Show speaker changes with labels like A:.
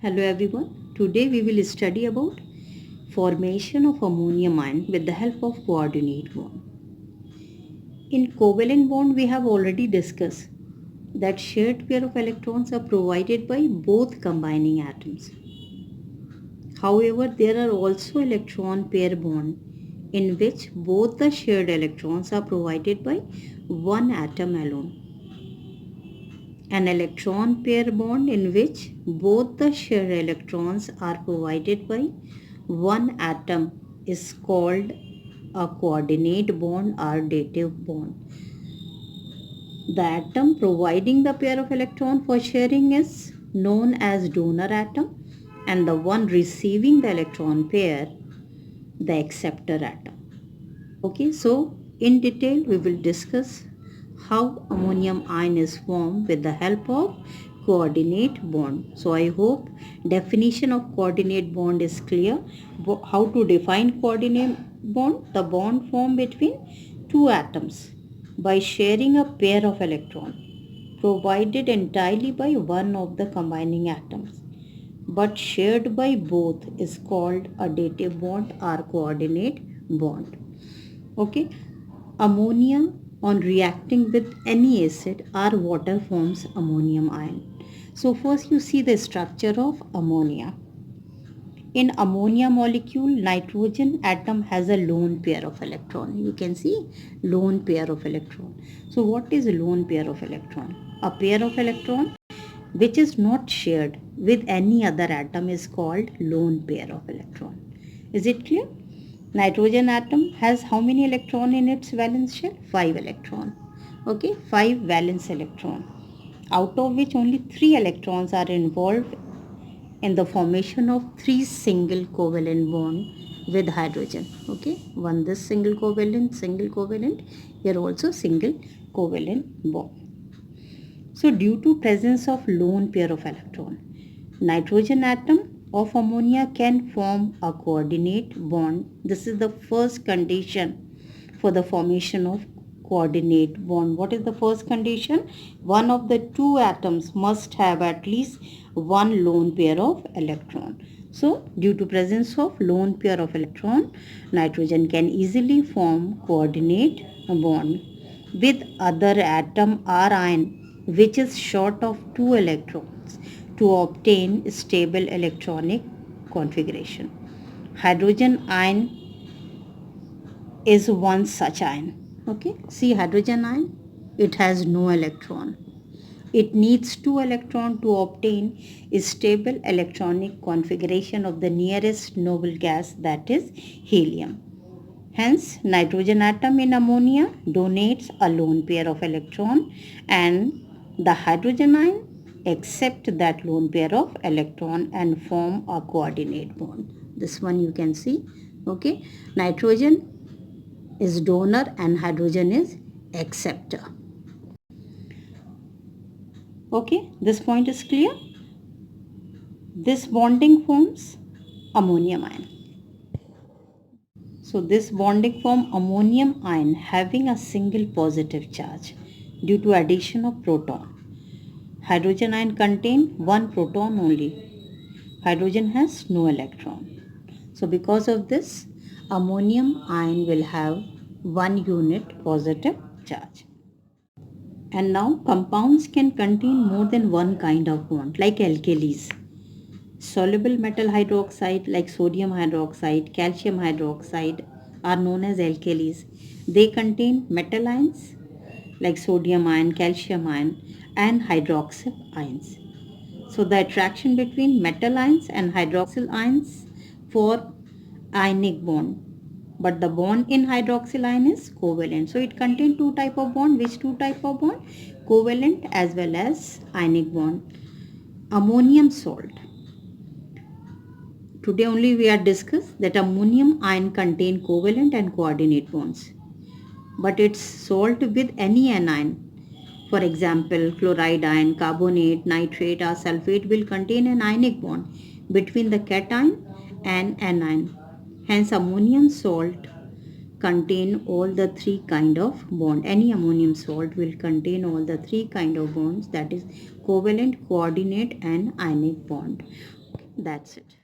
A: Hello everyone. Today we will study about formation of ammonium ion with the help of coordinate bond. In covalent bond we have already discussed that shared pair of electrons are provided by both combining atoms. However, there are also electron pair bond in which both the shared electrons are provided by one atom alone. An electron pair bond in which both the shared electrons are provided by one atom is called a coordinate bond or dative bond. The atom providing the pair of electron for sharing is known as donor atom, and the one receiving the electron pair, the acceptor atom. Okay, so in detail we will discuss how ammonium ion is formed with the help of coordinate bond. So I hope definition of coordinate bond is clear. How to define coordinate bond? The bond formed between two atoms by sharing a pair of electron provided entirely by one of the combining atoms but shared by both is called a dative bond or coordinate bond. Okay, ammonia on reacting with any acid or water forms ammonium ion. So first you see the structure of ammonia. In ammonia molecule, nitrogen atom has a lone pair of electron. You can see lone pair of electron. So what is lone pair of electron? A pair of electron which is not shared with any other atom is called lone pair of electron. Is it clear? Nitrogen atom has how many electron in its valence shell? 5 electron. Okay, 5 valence electron, out of which only 3 electrons are involved in the formation of 3 single covalent bond with hydrogen. Okay, one this single covalent, here also single covalent bond. So due to presence of lone pair of electron, nitrogen atom of ammonia can form a coordinate bond. This is the first condition for the formation of coordinate bond. What is the first condition? One of the two atoms must have at least one lone pair of electron. So due to presence of lone pair of electron, nitrogen can easily form coordinate bond with other atom or ion which is short of 2 electrons to obtain stable electronic configuration. Hydrogen ion is one such ion. Okay, see hydrogen ion, it has no electron. It needs 2 electrons to obtain a stable electronic configuration of the nearest noble gas, that is helium. Hence, nitrogen atom in ammonia donates a lone pair of electron and the hydrogen ion accept that lone pair of electron and form a coordinate bond. This one you can see. Okay, nitrogen is donor and hydrogen is acceptor. Okay, this point is clear. This bonding forms ammonium ion. So this bonding form ammonium ion having a single positive charge due to addition of proton. Hydrogen ion contain one proton only. Hydrogen has no electron. So because of this, ammonium ion will have one unit positive charge. And now compounds can contain more than one kind of bond, like alkalis. Soluble metal hydroxide like sodium hydroxide, calcium hydroxide are known as alkalis. They contain metal ions like sodium ion, calcium ion and hydroxyl ions. So the attraction between metal ions and hydroxyl ions for ionic bond. But the bond in hydroxyl ion is covalent. So it contains two type of bond. Which two type of bond? Covalent as well as ionic bond. Ammonium salt. Today only we are discussed that ammonium ion contain covalent and coordinate bonds. But its salt with any anion, for example chloride ion, carbonate, nitrate or sulfate, will contain an ionic bond between the cation and anion. Hence ammonium salt contain all the three kind of bond. Any ammonium salt will contain all the three kind of bonds, that is covalent, coordinate and ionic bond. That's it.